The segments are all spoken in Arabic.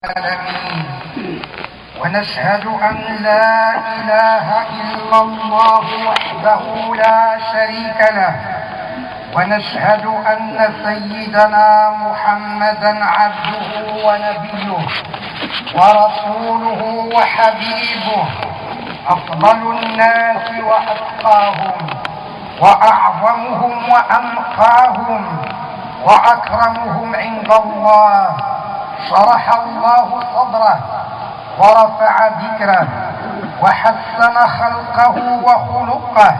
العالمين، ونشهد أن لا إله إلا الله وحده لا شريك له، ونشهد أن سيدنا محمدا عبده ونبيه ورسوله وحبيبه، أفضل الناس وأتقاهم وأعظمهم وأنقاهم وأكرمهم عند الله. شرح الله صدره ورفع ذكره وحسن خلقه وخلقه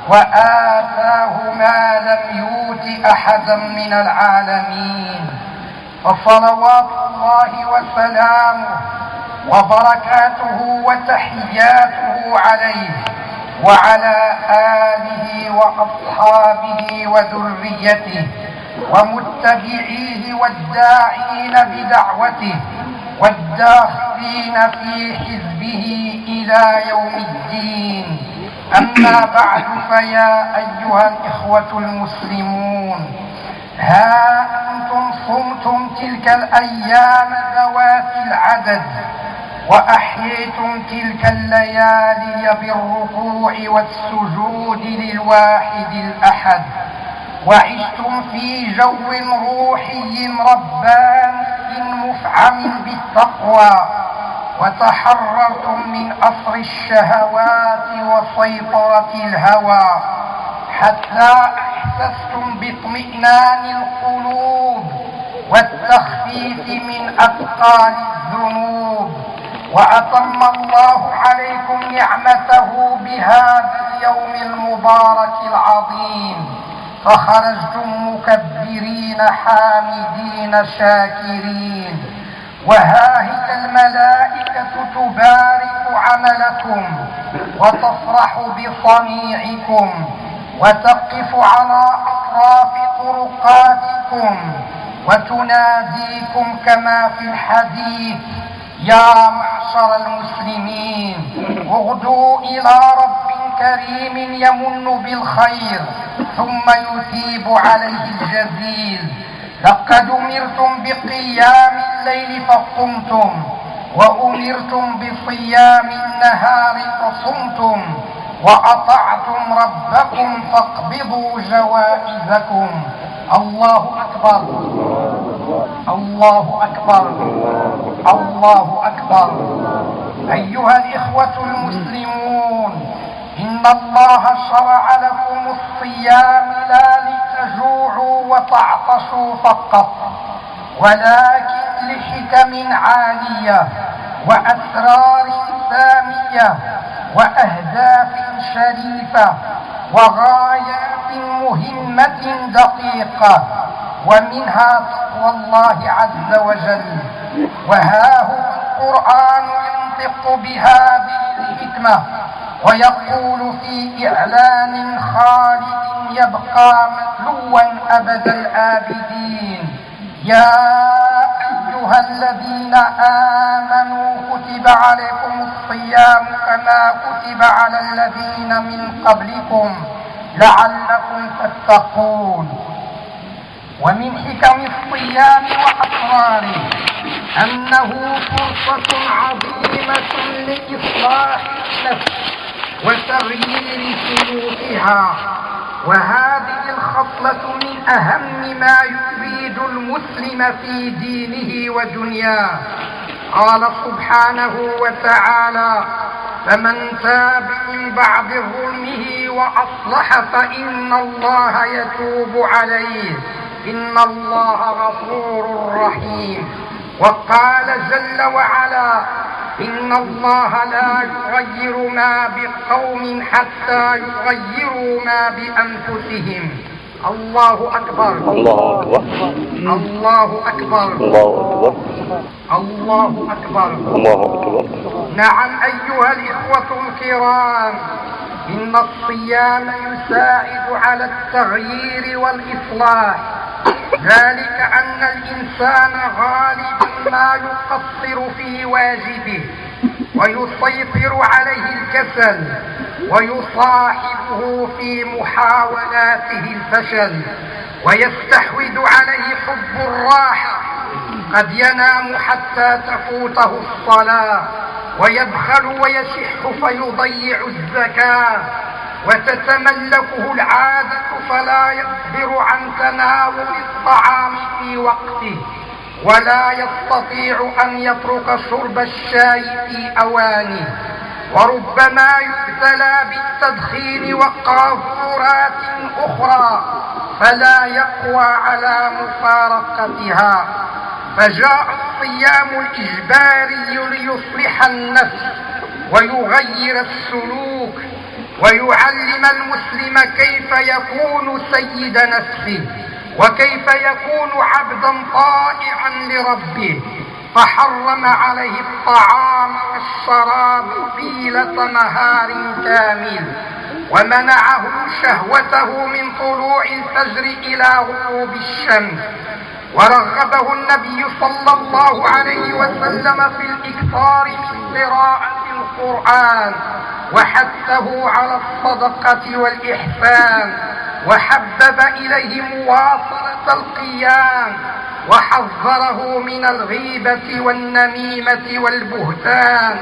وآتاه ما لم يؤت أحدا من العالمين، فصلوات الله وسلامه وبركاته وتحياته عليه وعلى آله وأصحابه وذريته ومتبعيه والداعين بدعوته والداخلين في حزبه إلى يوم الدين. أما بعد، فيا أيها الإخوة المسلمون، ها أنتم صمتم تلك الأيام ذوات العدد، وأحييتم تلك الليالي بالركوع والسجود للواحد الأحد، وعشتم في جو روحي رباني مفعم بالتقوى، وتحررتم من أسر الشهوات وسيطرة الهوى، حتى أحسستم باطمئنان القلوب والتخفيف من أثقال الذنوب، وأتم الله عليكم نعمته بهذا اليوم المبارك العظيم، فخرجتم مكبرين حامدين شاكرين، وهاهت الملائكة تبارك عملكم وتفرح بصنيعكم وتقف على أطراف طرقاتكم وتناديكم كما في الحديث: يا معشر المسلمين، اغدوا إلى رب كريم يمن بالخير ثم يثيب عليه الجزيل. لقد أمرتم بقيام الليل فقمتم، وأمرتم بصيام النهار فصمتم، وأطعتم ربكم فاقبضوا جوائزكم. الله أكبر، الله أكبر، الله أكبر. أيها الإخوة المسلمون، إن الله شرع لكم الصيام لا لتجوعوا وتعطشوا فقط، ولكن لحكم عالية وأسرار سامية وأهداف شريفة وغايات مهمة دقيقة، ومنها تقوى الله عز وجل. وها هو القرآن ينطق بهذه الحكمة ويقول في إعلان خالد يبقى متلوا أبد الآبدين: يا أيها الذين آمنوا كتب عليكم الصيام كما كتب على الذين من قبلكم لعلكم تتقون. ومن حكم الصيام وأسراره أنه فرصة عظيمة لإصلاح النفس وتغيير سلوكها، وهذه الخصلة من أهم ما يفيد المسلم في دينه ودنياه. قال سبحانه وتعالى: فمن تاب من بعد ظلمه وأصلح فإن الله يتوب عليه إن الله غفور رحيم. وقال جل وعلا: إن الله لا يغير ما بقوم حتى يغيروا ما بأنفسهم. الله أكبر، الله أكبر، الله أكبر، الله أكبر، الله أكبر، الله أكبر. نعم أيها الإخوة الكرام، إن الصيام يساعد على التغيير والإصلاح، ذلك أن الإنسان غالبا ما يقصر في واجبه ويسيطر عليه الكسل ويصاحبه في محاولاته الفشل، ويستحوذ عليه حب الراحة قد ينام حتى تفوته الصلاة، ويبخل ويشح فيضيع الزكاة، وتتملكه العادة فلا يصبر عن تناول الطعام في وقته، ولا يستطيع أن يترك شرب الشاي في أوانه، وربما يبتلى بالتدخين وقاذورات أخرى فلا يقوى على مفارقتها. فجاء الصيام الإجباري ليصلح النفس ويغير السلوك، ويعلم المسلم كيف يكون سيد نفسه، وكيف يكون عبدا طائعا لربه. فحرم عليه الطعام والشراب طيلة نهار كامل، ومنعه شهوته من طلوع الفجر إلى غروب الشمس، ورغبه النبي صلى الله عليه وسلم في الإكثار من قراءة القرآن، وحثه على الصدقة والإحسان، وحبب إليه مواصلة القيام، وحذره من الغيبة والنميمة والبهتان،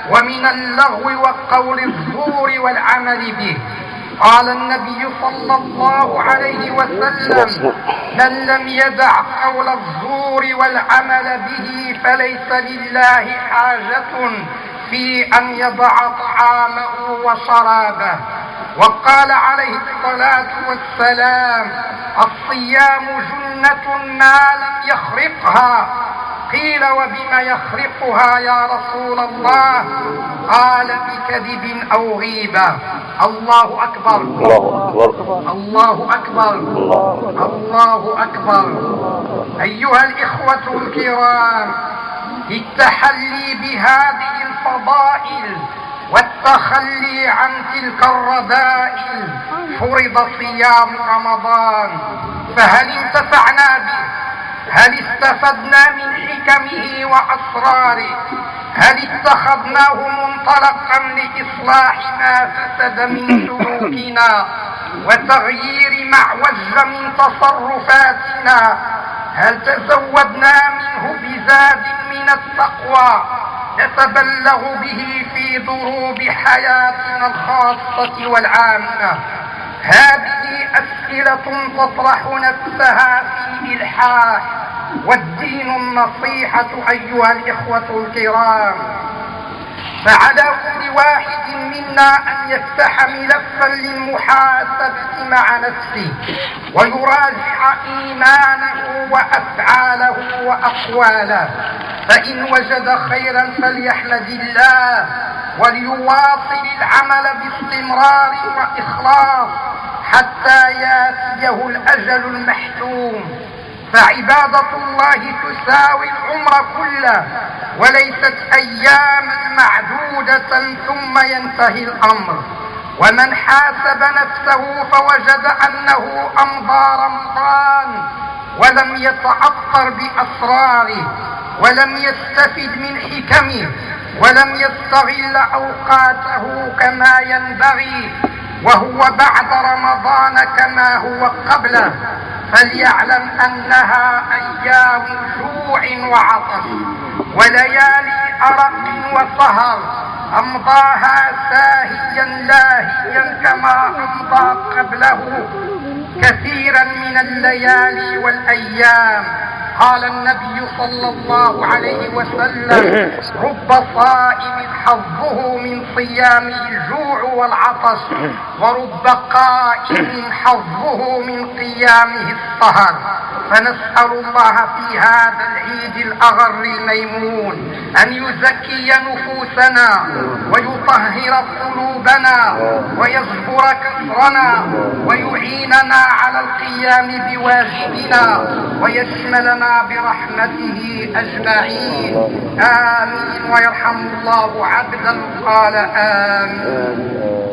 ومن اللغو وقول الزور والعمل به. قال النبي صلى الله عليه وسلم: من لم يدع قول الزور والعمل به فليس لله حاجة في أن يضع طعامه وشرابه. وقال عليه الصلاة والسلام: الصيام جنة ما لم يخرقها. قيل: وبما يخرقها يا رسول الله؟ قال: بكذب أو غيبة. الله أكبر، الله أكبر، الله أكبر. أيها الإخوة الكرام، للتحلي بهذه الفضائل والتخلي عن تلك الرذائل فرض صيام رمضان، فهل انتفعنا به؟ هل استفدنا من حكمه وأسراره؟ هل اتخذناه منطلقا لإصلاح ما فسد من سلوكنا وتغيير ما اعوج من تصرفاتنا؟ هل تزودنا منه بزاد من التقوى نتبلغ به في ضروب حياتنا الخاصة والعامة؟ هذه أسئلة تطرح نفسها في إلحاح، والدين النصيحة أيها الإخوة الكرام. فعلى كل واحد منا أن يفتح ملفا للمحاسبة مع نفسه، ويراجع إيمانه وأفعاله وأقواله، فإن وجد خيرا فليحمد الله، وليواصل العمل باستمرار وإخلاص حتى يأتيه الأجل المحتوم. فعبادة الله تساوي العمر كله، وليست أياما معدودة ثم ينتهي الأمر. ومن حاسب نفسه فوجد أنه أمضى رمضان ولم يتأثر بأسراره، ولم يستفد من حكمه، ولم يستغل أوقاته كما ينبغي، وهو بعد رمضان كما هو قبله، فليعلم أنها أيام جوع وعطش وليالي أرق وسهر، أمضاها ساهيا لاهيا كما أمضى قبله كثيرا من الليالي والأيام. قال النبي صلى الله عليه وسلم: رب صائم حظه من صيامه الجوع والعطش، ورب قائم حظه من قيامه السهر. فنسأل الله في هذا العيد الأغر الميمون أن يزكي نفوسنا ويطهر قلوبنا ويجبر كسرنا ويعيننا على القيام بواجبنا ويشملنا برحمته أجمعين. آمين. ويرحم الله عبدا قال آمين.